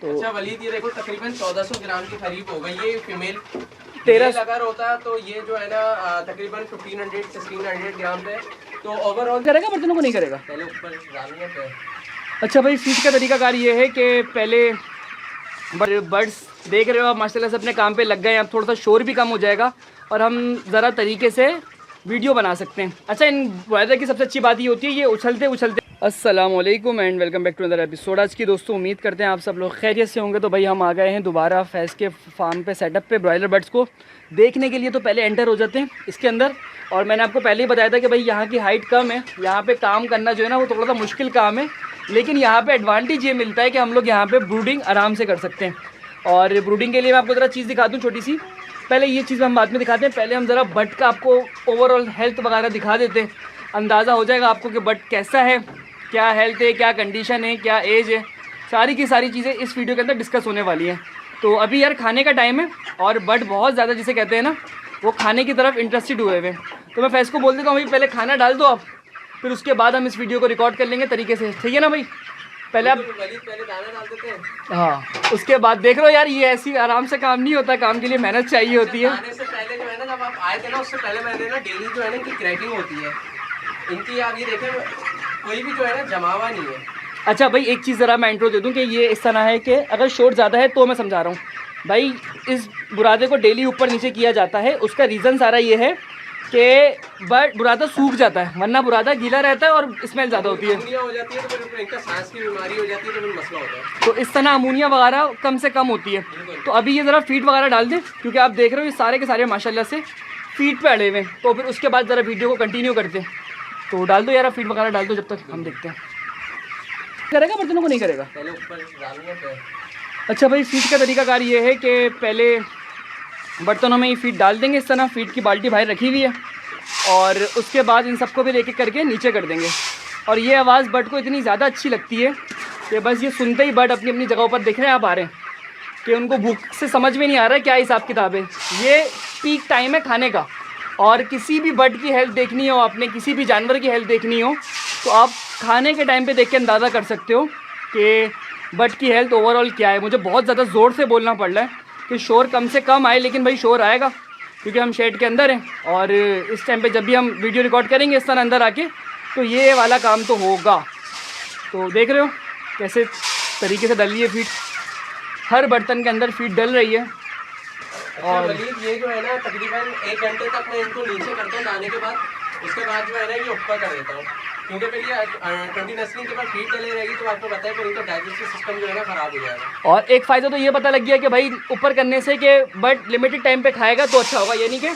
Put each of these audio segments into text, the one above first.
तो अच्छा वलीद, ये देखो तकरीबन 1400 ग्राम के करीब हो गई ये फीमेल। 13 अगर होता तो ये जो है ना तकरीबन 1500-1600 ग्राम पे। तो ओवरऑल करेगा, बर्तनों को नहीं करेगा। पहले ऊपर डालने पे। अच्छा भाई, फीड का तरीकाकार ये है कि पहले बर्ड्स देख रहे हो आप माशाल्लाह से अपने काम पे लग गए हैं। अब थोड़ा सा शोर भी कम हो जाएगा और हम ज़रा तरीके से वीडियो बना सकते हैं। अच्छा, इन ब्रॉयलर की सबसे अच्छी बात ये होती है ये उछलते उछलते। अस्सलाम वालेकुम and welcome back to another episode. आज की दोस्तों उम्मीद करते हैं आप सब लोग खैरियत से होंगे। तो भाई हम आ गए हैं दोबारा फैज़ के फार्म पे सेटअप पे ब्रॉयलर बर्ड्स को देखने के लिए। तो पहले एंटर हो जाते हैं इसके अंदर। और मैंने आपको पहले ही बताया था कि भाई यहाँ की हाइट कम है, यहाँ पे काम करना जो है ना वो थोड़ा सा मुश्किल काम है। लेकिन यहाँ पे एडवांटेज ये मिलता है कि हम लोग यहाँ पे ब्रूडिंग आराम से कर सकते हैं। और ब्रूडिंग के लिए मैं आपको ज़रा चीज़ दिखा दूँ छोटी सी। पहले ये चीज़ हम बाद में दिखाते हैं, पहले हम ज़रा बर्ड का आपको ओवरऑल हेल्थ वगैरह दिखा देते हैं। अंदाज़ा हो जाएगा आपको कि बर्ड कैसा है, क्या हेल्थ है, क्या कंडीशन है, क्या एज है। सारी की सारी चीज़ें इस वीडियो के अंदर डिस्कस होने वाली हैं। तो अभी यार खाने का टाइम है और बर्ड बहुत ज़्यादा जिसे कहते हैं ना वो खाने की तरफ इंटरेस्टेड हुए हुए। तो मैं फैज़ को बोल देता हूँ भाई पहले खाना डाल दो आप, फिर उसके बाद हम इस वीडियो को रिकॉर्ड कर लेंगे तरीके से, ठीक है ना भाई? पहले आप पहले दाना डाल देते हैं। हाँ, उसके बाद देख लो यार, ये ऐसी आराम से काम नहीं होता, काम के लिए मेहनत चाहिए होती है। आने से पहले जो है ना, जब आप आए थे ना उससे पहले मैंने ना डेली जो है ना इनकी क्रैकिंग होती है इनकी। आप ये देखें कोई भी जो है ना जमावा नहीं है। अच्छा भाई, एक चीज़ ज़रा मैं इंट्रो दे दूँ कि ये इस तरह है कि अगर शोर ज़्यादा है तो मैं समझा रहा हूँ भाई। इस बुरादे को डेली ऊपर नीचे किया जाता है, उसका रीज़न सारा ये है कि बुरादा सूख जाता है, वरना बुरादा गीला रहता है और स्मेल ज़्यादा होती है। अमोनिया हो जाती है तो फिर इनका सांस की बीमारी हो जाती है, तो फिर मसला होता है। तो इस तरह अमोनिया वगैरह कम से कम होती है। तो अभी ये ज़रा फीड वगैरह डाल दें, क्योंकि आप देख रहे हो ये सारे के सारे माशाल्लाह से फीड पे अड़े हुए हैं। तो फिर उसके बाद ज़रा वीडियो को कंटिन्यू करते हैं। तो डाल दो यार, फीड वगैरह डाल दो, जब तक हम देखते हैं करेगा बर्तनों को नहीं करेगा। पहले ऊपर डालने पे। अच्छा भाई, फीड का तरीकाकार ये है कि पहले बर्तनों में ही फीड डाल देंगे इस तरह। फीड की बाल्टी बाहर रखी हुई है और उसके बाद इन सबको भी एक एक करके नीचे कर देंगे। और ये आवाज़ बर्ड को इतनी ज़्यादा अच्छी लगती है कि बस ये सुनते ही बर्ड अपनी अपनी जगहों पर दिख रहे हैं आप आ रहे हैं कि उनको भूख से समझ में नहीं आ रहा है क्या हिसाब किताब है। ये पीक टाइम है खाने का। और किसी भी बर्ड की हेल्थ देखनी हो आपने, किसी भी जानवर की हेल्थ देखनी हो, तो आप खाने के टाइम पे देख के अंदाज़ा कर सकते हो कि बर्ड की हेल्थ ओवरऑल क्या है। मुझे बहुत ज़्यादा ज़ोर से बोलना पड़ रहा है कि शोर कम से कम आए, लेकिन भाई शोर आएगा क्योंकि हम शेड के अंदर हैं। और इस टाइम पे जब भी हम वीडियो रिकॉर्ड करेंगे इस तरह अंदर आके, तो ये वाला काम तो होगा। तो देख रहे हो कैसे तरीके से डल रही है फीड, हर बर्तन के अंदर फीड डल रही है। और वलीद, ये जो है ना तकरीबन 1 घंटे तक मैं इनको नीचे करता हूँ दाने के बाद। उसके बाद जो है ना ये ऊपर कर देता हूँ, क्योंकि फिर ये 20 नस्लिंग के बाद फीड डले रहेगी तो आपको पता है फिर इनका डाइजेस्टिव सिस्टम जो है ना ख़राब हो जाएगा। और एक फ़ायदा तो ये पता लग गया कि भाई ऊपर करने से कि बर्ड लिमिटेड टाइम पे खाएगा तो अच्छा होगा। यानी कि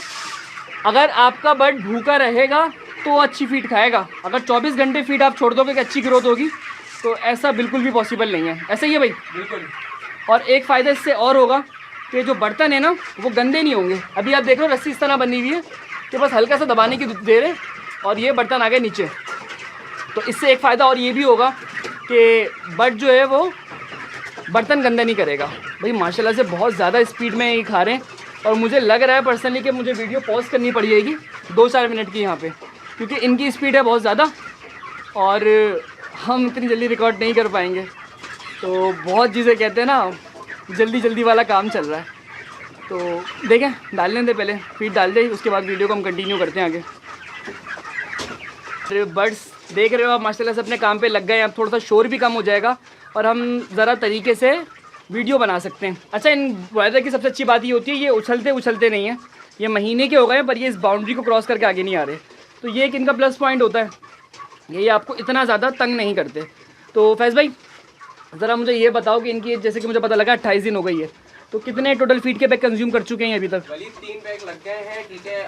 अगर आपका बर्ड भूखा रहेगा तो अच्छी फीड खाएगा। अगर 24 घंटे फीड आप छोड़ दोगे कि अच्छी ग्रोथ होगी, तो ऐसा बिल्कुल भी पॉसिबल नहीं है। ऐसा ही है भाई, बिल्कुल। और एक फ़ायदा इससे और होगा कि जो बर्तन है ना वो गंदे नहीं होंगे। अभी आप देख लो रस्सी इस तरह बनी हुई है कि बस हल्का सा दबाने की देर है और ये बर्तन आ गए नीचे। तो इससे एक फ़ायदा और ये भी होगा कि बर्ड जो है वो बर्तन गंदा नहीं करेगा। भाई माशाल्लाह से बहुत ज़्यादा स्पीड में ये खा रहे हैं और मुझे लग रहा है पर्सनली कि मुझे वीडियो पॉज करनी पड़ जाएगी 2-4 मिनट की यहाँ पे, क्योंकि इनकी स्पीड है बहुत ज़्यादा और हम इतनी जल्दी रिकॉर्ड नहीं कर पाएंगे। तो बहुत चीज़ें कहते हैं ना जल्दी जल्दी वाला काम चल रहा है। तो देखें, डालने दे, पहले फीड डाल दे, उसके बाद वीडियो को हम कंटिन्यू करते हैं आगे। बर्ड्स देख रहे हो आप माशाल्लाह से अपने काम पे लग गए हैं। अब थोड़ा सा शोर भी कम हो जाएगा और हम ज़रा तरीके से वीडियो बना सकते हैं। अच्छा, इन ब्रॉयलर की सबसे अच्छी बात ये होती है ये उछलते उछलते नहीं है। ये महीने के हो गए हैं पर ये इस बाउंड्री को क्रॉस करके आगे नहीं आ रहे। तो ये एक इनका प्लस पॉइंट होता है, ये आपको इतना ज़्यादा तंग नहीं करते। तो फैज़ भाई ज़रा मुझे ये बताओ कि इनकी जैसे कि मुझे पता लगा 28 दिन हो गई है, तो कितने टोटल फीड के बैग कंज्यूम कर चुके हैं अभी तक? वलीद 3 बैग लग गए हैं, ठीक है।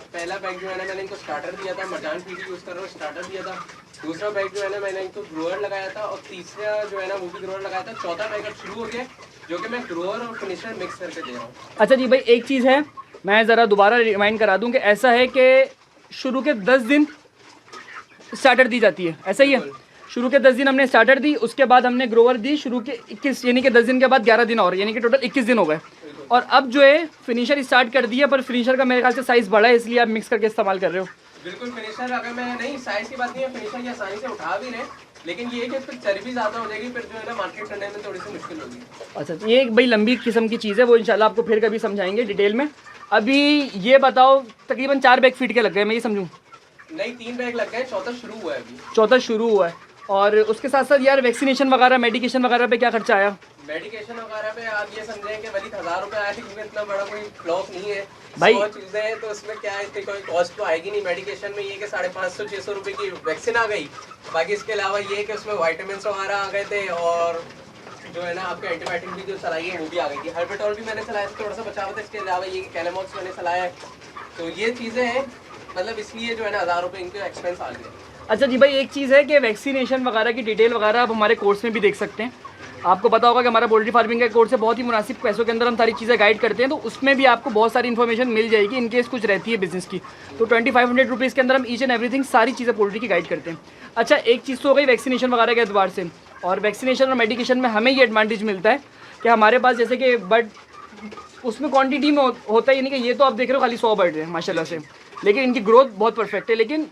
पहला बैग जो है ना मैंने इनको स्टार्टर दिया था, मरजान फीड यूज़ कर रहा हूँ, स्टार्टर दिया था। दूसरा बैग जो है ना मैंने इनको ग्रोअर लगाया था और तीसरा जो है ना वो भी ग्रोअर लगाया था। चौथा बैग अब शुरू हो गया जो कि मैं ग्रोअर और फिनिशर मिक्स करके दे रहा हूँ। अच्छा जी भाई, एक चीज़ है मैं ज़रा दोबारा रिमाइंड करा दूँ कि ऐसा है कि शुरू के 10 दिन स्टार्टर दी जाती है, ऐसा ही है। शुरू के 10 दिन हमने स्टार्टर दी, उसके बाद हमने ग्रोवर दी शुरू के 21, यानी कि 10 दिन के बाद 11 दिन और, यानी कि टोटल 21 दिन हो गए। और अब जो है फिनिशर स्टार्ट कर दिया, पर फिनिशर का मेरे ख्याल से साइज़ बड़ा है इसलिए आप मिक्स करके इस्तेमाल कर रहे हो। बिल्कुल, फिनिशर अगर मैं नहीं साइज़ की बात नहीं है, फिनिशर ये आसानी से उठा भी रहे, लेकिन ये है कि फिर चर्बी ज़्यादा हो जाएगी, फिर जो है ना मार्केट करने में थोड़ी सी मुश्किल होगी। अच्छा, तो ये एक भाई लंबी किस्म की चीज़ है, वो इंशाल्लाह आपको फिर कभी समझाएंगे डिटेल में। अभी ये बताओ तकरीबन 4 बैग फीट के लग गए, मैं ये समझूँ? नहीं, 3 बैग लग गए, चौथा शुरू हुआ है अभी। चौथा शुरू हुआ है। और उसके साथ साथ यार वैक्सीनेशन वगैरह, मेडिकेशन वगैरह पे क्या खर्चा आया? मेडिकेशन वगैरह पे आप ये समझें कि वही 1000 रुपये आए थे, क्योंकि इतना बड़ा कोई ब्लॉक नहीं है भाई। 100 चीज़ें हैं, तो उसमें क्या है, इतनी कोई कॉस्ट तो आएगी नहीं। मेडिकेशन में ये कि 550-600 रुपये की वैक्सीन आ गई। बाकी इसके अलावा ये कि उसमें वाइटामिन वगैरह आ गए थे, और जो है ना आपके एंटीबायोटिक भी जो चलाई है वो भी आ गई थी। हर्बेटॉल भी मैंने चलाया था, थोड़ा सा बचा हुआ था। इसके अलावा ये कि कैलेमॉक्स मैंने चलाया है। तो ये चीज़ें हैं, मतलब इसलिए जो है ना 1000 रुपये इनके एक्सपेंस आ गए। अच्छा जी भाई, एक चीज़ है कि वैक्सीनेशन वगैरह की डिटेल वगैरह आप हमारे कोर्स में भी देख सकते हैं। आपको पता होगा कि हमारा पोल्ट्री फार्मिंग का कोर्स है, बहुत ही मुनासिब पैसों के अंदर हम सारी चीज़ें गाइड करते हैं, तो उसमें भी आपको बहुत सारी इन्फॉर्मेशन मिल जाएगी इन केस कुछ रहती है बिजनेस की। तो 2500 रुपीज़ के अंदर हम ईच एंड एवरीथिंग सारी चीज़ें पोल्ट्री की गाइड करते हैं। अच्छा, एक चीज़ तो हो गई वैक्सीनेशन वगैरह के एतबार से, और वैक्सीनेशन और मेडिकेशन में हमें ये एडवांटेज मिलता है कि हमारे पास जैसे कि बर्ड उसमें क्वांटिटी में होता है, यानी कि ये तो आप देख रहे हो खाली 100 बर्ड हैं माशाल्लाह से, लेकिन इनकी ग्रोथ बहुत परफेक्ट है। लेकिन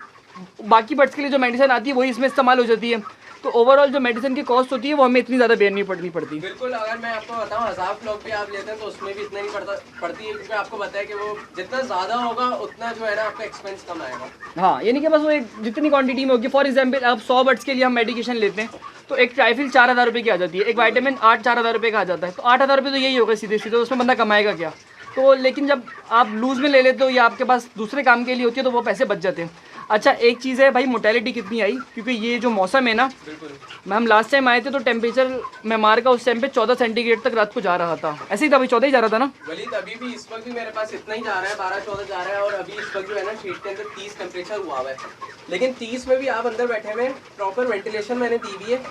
बाकी बर्ड्स के लिए जो मेडिसिन आती है वही इसमें इस्तेमाल हो जाती है, तो ओवरऑल जो मेडिसिन की कॉस्ट होती है वो हमें इतनी ज़्यादा बेयर नहीं पड़ती। बिल्कुल, अगर मैं आपको बताऊं 1000 फ्लॉक भी आप लेते हैं तो उसमें भी इतना नहीं पड़ती है, क्योंकि आपको पता है कि वो जितना ज़्यादा होगा उतना जो है ना आपका एक्सपेंस कम आएगा। हाँ, यानी कि बस वो एक जितनी क्वांटिटी में होगी। फॉर एग्जांपल अब 100 बर्ड्स के लिए हम मेडिकेशन लेते हैं तो एक ट्राइफिल 4000 रुपये की आ जाती है, एक वाइटामिन 4000 रुपये का आ जाता है, तो 8000 रुपये तो यही होगा सीधे सीधे, उसमें बंदा कमाएगा क्या? तो लेकिन जब आप लूज़ में ले लेते हो या आपके पास दूसरे काम के लिए होती है तो वो पैसे बच जाते हैं। अच्छा, एक चीज़ है भाई, मोटेलिटी कितनी आई, क्योंकि ये जो मौसम है ना, हम लास्ट टाइम आए थे तो टेम्परेचर मैं मार का उस टाइम पे 14 सेंटीग्रेड तक रात को जा रहा था। ऐसे ही था भाई, 14 ही जा रहा था ना वलीद? अभी भी इस वक्त भी मेरे पास इतना ही जा रहा है, 12-14 जा रहा है। और अभी इस वक्त जो है ना शीट के अंदर 30 टेम्परेचर हुआ है, लेकिन 30 में भी आप अंदर बैठे हुए, प्रॉपर वेंटिलेशन मैंने दी हुई है,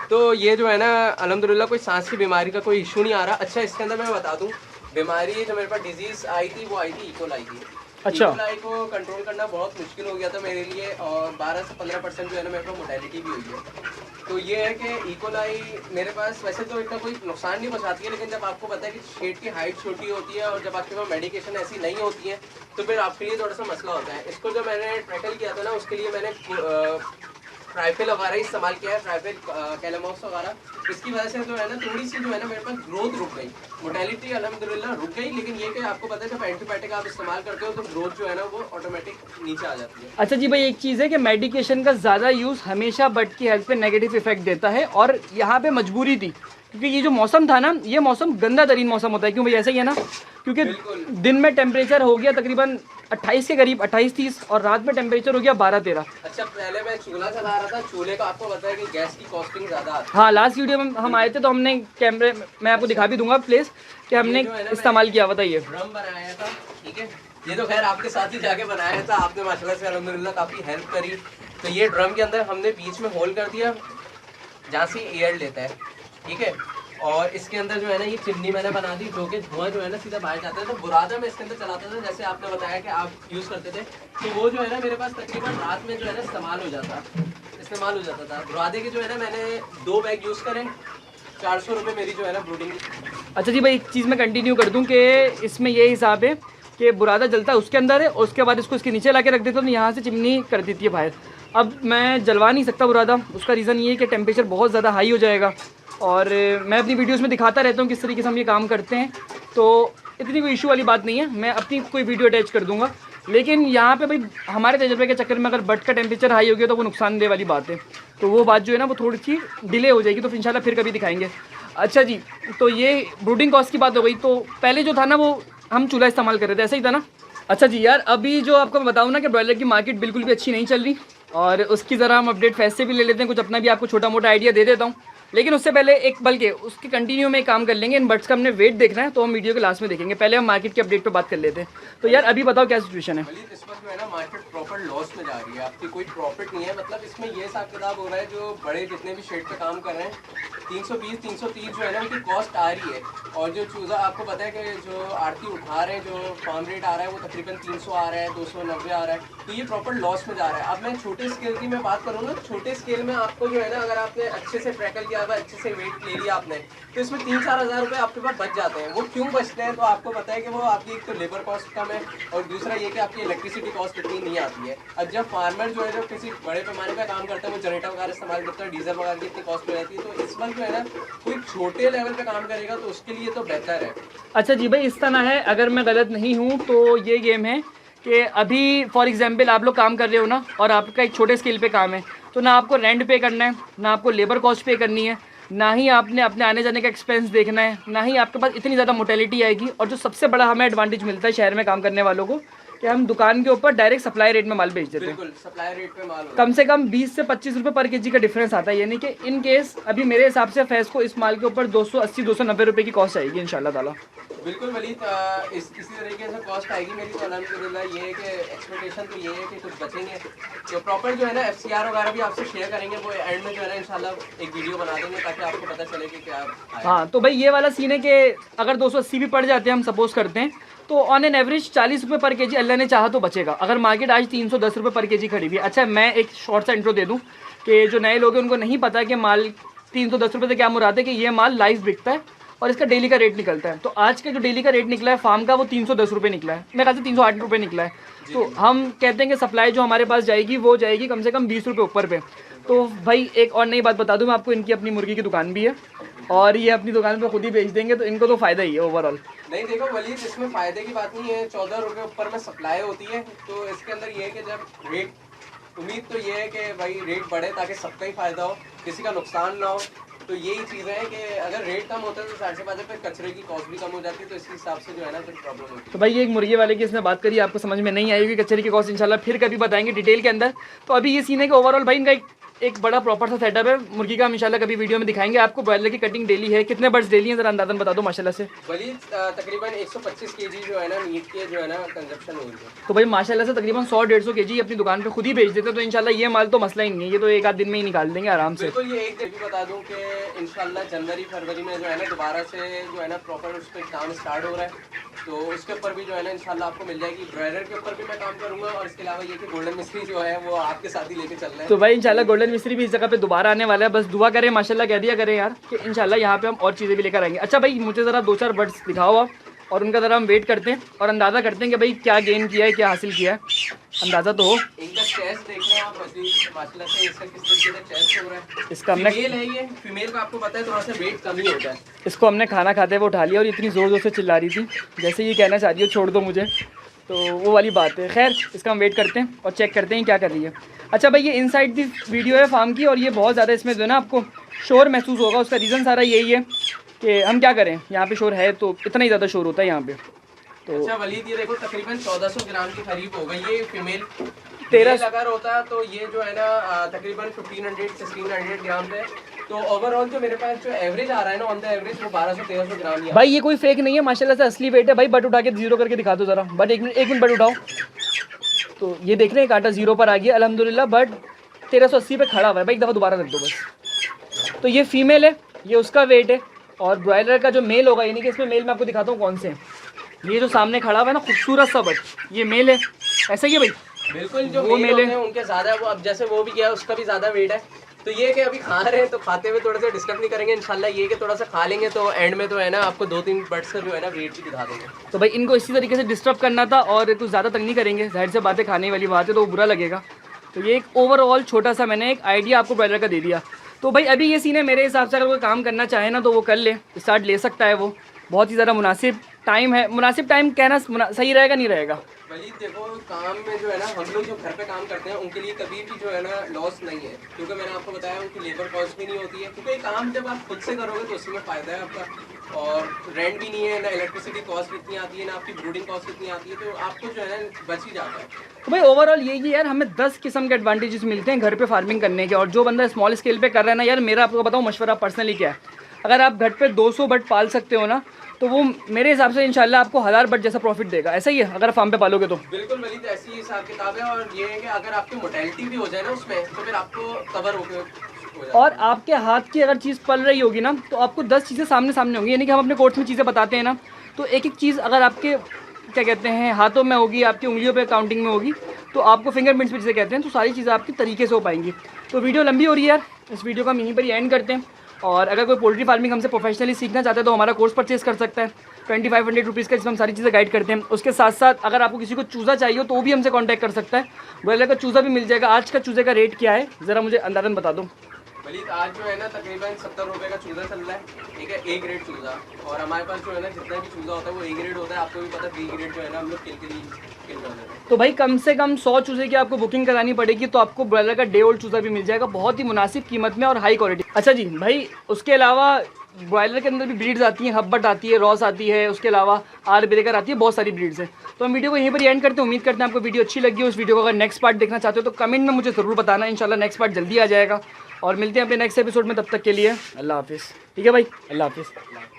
तो ये जो है ना अल्हम्दुलिल्लाह कोई सांस की बीमारी का कोई इशू नहीं आ रहा। अच्छा, इसके अंदर मैं बता दूं, बीमारी जो मेरे पास डिजीज़ आई थी वो आई थी इकोलाई की। अच्छा। इकोलाई को कंट्रोल करना बहुत मुश्किल हो गया था मेरे लिए, और 12 से 15% जो है ना मेरे पास मोर्टेलिटी भी हुई है। तो ये है कि इकोलाई मेरे पास वैसे तो इतना कोई नुकसान नहीं पहुंचाती है, लेकिन जब आपको पता है कि शेड की हाइट छोटी होती है और जब आपके पास मेडिकेशन ऐसी नहीं होती है तो फिर आपके लिए थोड़ा सा मसला होता है। इसको जो मैंने टैकल किया था ना, उसके लिए मैंने ट्राइफिल वगैरह इस्तेमाल किया है, ट्राइफिल कैलेमॉक्स वगैरह। इसकी वजह से जो है ना थोड़ी सी जो है ना मेरे पास ग्रोथ रुक गई, मोर्टेलिटी अल्हम्दुलिल्लाह रुक गई, लेकिन ये कि आपको पता है जब एंटीबायोटिक आप इस्तेमाल करते हो तो ग्रोथ जो है ना वो ऑटोमेटिक नीचे आ जाती है। अच्छा जी भाई, एक चीज़ है कि मेडिकेशन का ज़्यादा यूज़ हमेशा बर्ड की हेल्थ पे नेगेटिव इफेक्ट देता है, और यहाँ पे मजबूरी थी क्योंकि ये जो मौसम था ना, ये मौसम गंदा तरीन मौसम होता है। क्यों भाई? ऐसा ही है ना, क्योंकि दिन में टेम्परेचर हो गया तकरीबन 28 के करीब, 28-30, और रात में टेम्परेचर हो गया 12-13। अच्छा, पहले मैं चूल्हा चला रहा था, चूल्हे का आपको पता है कि गैस की कॉस्टिंग ज़्यादा आती है। हाँ, लास्ट वीडियो में हम आए थे तो हमने कैमरे मैं आपको दिखा भी दूंगा प्लेस कि हमने इस्तेमाल किया। बताइए। ड्रम बनाया था, ठीक है, ये तो खैर आपके साथ ही जाके बनाया था, आपने माशाल्लाह से अल्हम्दुलिल्लाह काफ़ी हेल्प करी। तो ये ड्रम के अंदर हमने बीच में होल कर दिया जहाँ से एयर लेता है, ठीक है, और इसके अंदर जो है ना ये चिमनी मैंने बना दी, जो कि धुआं जो है ना सीधा बाहर जाता है। तो बुरादा मैं इसके अंदर चलाता था, जैसे आपने बताया कि आप यूज़ करते थे, तो वो जो है ना मेरे पास तकरीबन रात में जो है ना इस्तेमाल हो जाता था। बुरादे के जो है ना मैंने 2 बैग यूज़ करें, 400 रुपये मेरी जो है ना ब्रूडिंग। अच्छा जी भाई, एक चीज़ मैं कंटिन्यू कर दूं कि इसमें ये हिसाब है कि बुरादा जलता है उसके अंदर है, और उसके बाद इसको इसके नीचे ला के रख देता हूँ, यहाँ से चिमनी कर देती है बाहर। अब मैं जलवा नहीं सकता बुरादा, उसका रीज़न ये है कि टेम्परेचर बहुत ज़्यादा हाई हो जाएगा, और मैं अपनी वीडियोस में दिखाता रहता हूँ किस तरीके से हम ये काम करते हैं, तो इतनी कोई इशू वाली बात नहीं है, मैं अपनी कोई वीडियो अटैच कर दूँगा। लेकिन यहाँ पे भाई हमारे तजर्बे के चक्कर में अगर बर्ड का टेम्परेचर हाई हो गया तो वो नुकसानदेह वाली बात है, तो वो बात जो है ना वो थोड़ी सी डिले हो जाएगी, तो इंशाल्लाह फिर कभी दिखाएंगे। अच्छा जी, तो ये ब्रूडिंग कॉस्ट की बात हो गई। तो पहले जो था ना वो हम चूल्हा इस्तेमाल कर रहे थे, ऐसा ही था ना? अच्छा जी यार, अभी जो आपको मैं बताऊँ ना कि ब्रॉयलर की मार्केट बिल्कुल भी अच्छी नहीं चल रही, और उसकी ज़रा हम अपडेट फैस से भी ले लेते हैं, कुछ अपना भी आपको छोटा मोटा आइडिया दे देता हूँ। लेकिन उससे पहले एक बल्कि उसके कंटिन्यू में एक काम कर लेंगे, इन बर्ड्स का हमने वेट देखना है तो हम वीडियो के लास्ट में देखेंगे, पहले हम मार्केट की अपडेट पे बात कर लेते हैं। तो यार अभी बताओ क्या सिचुएशन है? इस वक्त जो है ना मार्केट प्रॉपर लॉस में जा रही है, आपकी कोई प्रॉफिट नहीं है। मतलब इसमें ये हिसाब किताब हो रहा है, जो बड़े जितने भी शेड पे काम कर रहे हैं 320-330 जो है ना उनकी कॉस्ट आ रही है, और जो चूज़ा आपको पता है कि जो आड़ती उठा रहे हैं, जो फार्म रेट आ रहा है वो तकरीबन 300 आ रहा है, 290 आ रहा है, तो ये प्रॉपर लॉस में जा रहा है। अब मैं छोटे स्केल की मैं बात करूँ ना, छोटे स्केल में आपको जो है ना अगर आपने अच्छे से ट्रैकल किया अब अच्छे से वेट ले लिया आपने, तो इसमें 3-4 हज़ार रुपये आपके पास बच जाते हैं। वो क्यों बचते हैं, तो आपको पता है कि वो आपकी एक तो लेबर कॉस्ट कम है, और दूसरा ये कि आपकी इलेक्ट्रिसिटी कॉस्ट इतनी नहीं आती है। अब जब फार्मर जो है, जब किसी बड़े पैमाने पर काम करता है, वो जनरेटर वगैरह इस्तेमाल करता है, डीजल वगैरह की इतनी कॉस्ट हो जाती है, तो इस वक्त जो है ना कोई छोटे लेवल पे काम करेगा तो उसके लिए तो बेहतर है। अच्छा जी भाई, इस तरह है, अगर मैं गलत नहीं हूँ तो ये गेम है कि अभी फॉर एग्जांपल आप लोग काम कर रहे हो ना, और आपका एक छोटे स्केल पे काम है, तो ना आपको रेंट पे करना है, ना आपको लेबर कॉस्ट पे करनी है, ना ही आपने अपने आने जाने का एक्सपेंस देखना है, ना ही आपके पास इतनी ज़्यादा मोटेलिटी आएगी। और जो सबसे बड़ा हमें एडवांटेज मिलता है शहर में काम करने वालों को, कि हम दुकान के ऊपर डायरेक्ट सप्लाई रेट में माल बेच देते हैं। बिल्कुल सप्लाई रेट पे माल कम से कम 20 से 25 रुपये पर केजी का डिफरेंस आता है। यानी कि इन केस अभी मेरे हिसाब से फैज़ को इस माल के ऊपर 280-290 रुपये की कॉस्ट आएगी इंशाल्लाह ताला। बिल्कुल वलीद, इसी तरीके से कॉस्ट आएगी मेरी। तो अल्हम्दुलिल्लाह ये है कि एक्सपेक्टेशन तो ये है कि कुछ बचेंगे, तो प्रॉपर जो है ना FCR वगैरह भी आपसे शेयर करेंगे, वो एंड में जो है ना इंशाल्लाह एक वीडियो बना देंगे ताकि आपको पता चले कि क्या आया। हाँ, तो भाई ये वाला सीन है कि अगर 280 भी पड़ जाते हैं, हम सपोज करते हैं, तो ऑन एन एवरेज 40 रुपये पर केजी अल्लाह ने चाहा तो बचेगा। अगर मार्केट आज 310 रुपये पर केजी खड़ी हुई है। अच्छा, मैं एक शॉर्ट सा इंट्रो दे दूँ कि जो नए लोग हैं उनको नहीं पता कि माल 310 रुपये से क्या मुराद है, कि ये माल लाइव बिकता है और इसका डेली का रेट निकलता है। तो आज का जो डेली का रेट निकला है फार्म का, वो 310 रुपये निकला है, मेरे ख्याल से 308 रुपये निकला है। तो हम कहते हैं कि सप्लाई जो हमारे पास जाएगी वो जाएगी कम से कम 20 रुपये ऊपर पे। तो भाई एक और नई बात बता दूँ मैं आपको, इनकी अपनी मुर्गी की दुकान भी है और ये अपनी दुकान पे खुद ही बेच देंगे, तो इनको तो फ़ायदा ही है ओवरऑल। नहीं देखो वलीद, इसमें फ़ायदे की बात नहीं है, 14 रुपये ऊपर में सप्लाई होती है, तो इसके अंदर ये है कि जब रेट, उम्मीद तो ये है कि भाई रेट बढ़े ताकि सबका ही फ़ायदा हो, किसी का नुकसान ना हो। तो यही चीज़ें हैं कि अगर रेट कम होता है तो साढ़े पाँच पे कचरे की कॉस्ट भी कम हो जाती है, तो इस हिसाब से जो है ना कुछ प्रॉब्लम होती है। तो भाई ये एक मुर्गी वाले की इसने बात करी, आपको समझ में नहीं आएगी कचरे की कॉस्ट, इंशाल्लाह फिर कभी बताएंगे डिटेल के अंदर। तो अभी ये सीन है कि ओवरऑल भाई इनका एक बड़ा प्रॉपर सा सेटअप है मुर्गी का, हम इंशाल्लाह कभी वीडियो में दिखाएंगे आपको। ब्रॉयलर की कटिंग डेली है, कितने बर्ड्स डेली हैं ज़रा अंदाज़न बता दो माशाल्लाह से। वलीद तकरीबन 125 केजी जो है ना मीट के जो है ना कंजप्शन हो रही है। तो भाई माशाल्लाह से तकरीबन 100-150 केजी अपनी दुकान पे खुद ही बेच देते हैं, तो इंशाल्लाह ये माल तो मसला ही नहीं है, ये तो एक आध दिन में ही निकाल देंगे आराम से। बिल्कुल, ये एक दिन भी बता दूं कि इंशाल्लाह जनवरी-फरवरी में जो है ना दोबारा से जो है ना प्रॉपर उस पर काम स्टार्ट हो रहा है, तो उसके ऊपर भी जो है ना इंशाल्लाह आपको मिल जाएगी। ब्रॉयलर के ऊपर भी मैं काम करूंगा, और इसके अलावा ये कि गोल्डन मिस्त्री जो है वो आपके साथ ही लेके चल रहे हैं। तो भाई इंशाल्लाह गोल्डन मिस्त्री भी इस जगह पे दोबारा आने वाला है, बस दुआ करें माशाल्लाह कह दिया करें यार कि इंशाल्लाह यहाँ पे हम और चीज़ें भी लेकर आएंगे। अच्छा भाई मुझे ज़रा 2-4 बर्ड्स दिखाओ आप, और उनका ज़रा हम वेट करते हैं और अंदाज़ा करते हैं कि भाई क्या गेन किया है, क्या हासिल किया है, अंदाज़ा तो हो। इनका चेस्ट देख लें आप, माशाल्लाह से इसका किस तरीके से चेस्ट हो रहा है। इसका हमने फीमेल है, ये फीमेल का आपको पता है थोड़ा सा वेट कम ही होता है। इसको हमने खाना खाते हुए उठा लिया और इतनी ज़ोर ज़ोर से चिल्ला रही थी जैसे ये कहना चाह रही हो छोड़ दो मुझे, तो वो वाली बात है। खैर इसका हम वेट करते हैं और चेक करते हैं क्या कर रही है। अच्छा भाई ये इनसाइड दी वीडियो है फार्म की, और ये बहुत ज़्यादा इसमें जो है ना आपको शोर महसूस होगा, उसका रीज़न सारा यही है कि हम क्या करें, यहाँ पे शोर है तो इतना ही ज़्यादा शोर होता है यहाँ पे। तो अच्छा वलीद, ये देखो तकरीबन 1400 ग्राम के करीब हो गई ये फीमेल। 13 अगर होता तो ये जो है ना तकरीबन 1500-1600 ग्राम पे। तो ओवरऑल जो मेरे पास जो एवरेज आ रहा है ना ऑन द एवरेज वो 1200-1300 ग्राम ही। भाई ये कोई फेक नहीं है, माशाल्लाह से असली वेट है भाई। बट उठा के जीरो करके दिखा दो ज़रा, बट एक मिनट बट उठाओ। तो ये देख रहे हैं कांटा जीरो पर आ गया अल्हम्दुलिल्लाह, बट 1380 पे खड़ा हुआ है भाई। एक दफ़ा दोबारा रख दो बस। तो ये फीमेल है, ये उसका वेट है, और ब्रॉयलर का जो मेल होगा, यानी कि इसमें मेल मैं आपको दिखाता हूँ कौन से हैं। ये जो सामने खड़ा हुआ है ना खूबसूरत सा बट, ये मेल है, ऐसा ही है भाई। बिल्कुल, जो वो मेल मेल होते हैं उनके ज़्यादा, वो अब जैसे वो भी गया उसका भी ज़्यादा वेट है। तो ये कि अभी खा रहे हैं तो खाते हुए थोड़ा सा डिस्टर्ब नहीं करेंगे इंशाल्लाह। ये कि थोड़ा सा खा लेंगे तो एंड में तो है ना आपको 2-3 बर्ड्स का जो है ना वेट भी दिखा देंगे। तो भाई इनको इसी तरीके से डिस्टर्ब करना था और कुछ ज़्यादा तंग नहीं करेंगे, जाहिर से बातें खाने वाली बात है तो वो बुरा लगेगा। तो ये एक ओवरऑल छोटा सा मैंने एक आइडिया आपको ब्रॉयलर का दे दिया। तो भाई अभी ये सीन है, मेरे हिसाब से अगर कोई काम करना चाहे ना तो वो कर ले, स्टार्ट ले सकता है। वो बहुत ही ज़्यादा मुनासिब टाइम है। मुनासिब टाइम कहना सही रहेगा नहीं रहेगा? भाई देखो काम में जो है ना हम लोग जो घर पे काम करते हैं उनके लिए कभी भी जो है ना लॉस नहीं है, क्योंकि मैंने आपको बताया उनकी लेबर कॉस्ट भी नहीं होती है, क्योंकि काम जब आप खुद से करोगे तो उसमें फ़ायदा है आपका, और रेंट भी नहीं है, ना इलेक्ट्रिसिटी कॉस्ट इतनी आती है, ना आपकी ब्रूडिंग कॉस्ट इतनी आती है, तो आपको जो है ना बच ही जाता है। तो भाई ओवरऑल यही यार, हमें 10 किस्म के एडवांटेजेस मिलते हैं घर पे फार्मिंग करने के। और जो बंदा स्मॉल स्केल पे कर रहा है ना यार, मेरा आपको बताऊँ मशवरा पर्सनली क्या है, अगर आप घर पे 200 बर्ड पाल सकते हो ना तो वो मेरे हिसाब से इंशाल्लाह आपको 1000 बर्ड जैसा प्रॉफिट देगा। ऐसा ही है अगर फार्म पे पालोगे तो। बिल्कुल वलीद, ऐसी हिसाब किताब है। और ये है कि अगर आपकी मोर्टेलिटी भी हो जाए ना उसमें तो फिर आपको कवर हो जाए। और आपके हाथ की अगर चीज़ पल रही होगी ना तो आपको 10 चीज़ें सामने सामने होंगी। यानी कि हम अपने कोर्स में चीज़ें बताते हैं ना, तो एक एक चीज़ अगर आपके क्या कहते हैं हाथों में होगी, आपकी उंगलियों पे काउंटिंग में होगी, तो आपको फिंगरप्रिंट्स भी जिसे कहते हैं, तो सारी चीज़ें आपकी तरीके से हो पाएंगी। तो वीडियो लंबी हो रही है यार, इस वीडियो को हम यहीं पर ही एंड करते हैं। और अगर कोई पोल्ट्री फार्मिंग हमसे प्रोफेशनली सीखना चाहता है तो हमारा कोर्स परचेज़ कर सकता है 2500 रुपीज़ का, जिसमें हम सारी चीज़ें गाइड करते हैं। उसके साथ साथ अगर आपको किसी को चूज़ा चाहिए हो तो वो भी हमसे कांटेक्ट कर सकता है, ब्रॉयलर का चूज़ा भी मिल जाएगा। आज का चूज़े का रेट क्या है ज़रा मुझे अंदाज़न बता दो। वलीद आज जो है ना तकरीबन 70 रुपये का चूज़ा चल रहा है, ठीक है, ए ग्रेड चूज़ा। और हमारे पास जो है ना जितना भी चूज़ा होता है वो ए ग्रेड होता है। आपको भी पता है बी ग्रेड जो है ना हम लोग किल कर देते हैं। तो भाई कम से कम 100 चूज़े की आपको बुकिंग करानी पड़ेगी, तो आपको ब्रॉयलर का डे ओल्ड चूज़ा भी मिल जाएगा बहुत ही मुनासिब कीमत में और हाई क्वालिटी। अच्छा जी भाई, उसके अलावा ब्रॉयलर के अंदर भी ब्रीड्स आती हैं, हब्बट आती है, रॉस आती है, उसके अलावा आर ब्रेकर आती है, बहुत सारी ब्रीड्स हैं। तो हम वीडियो को यहीं पर एंड करते हैं। उम्मीद करते हैं आपको वीडियो अच्छी लगी हो। उस वीडियो को अगर नेक्स्ट पार्ट देखना चाहते हो तो कमेंट में मुझे ज़रूर बताना, इंशाल्लाह नेक्स्ट पार्ट जल्दी आ जाएगा। और मिलते हैं अपने नेक्स्ट एपिसोड में, तब तक के लिए अल्लाह हाफिज़। ठीक है भाई, अल्लाह हाफिज़।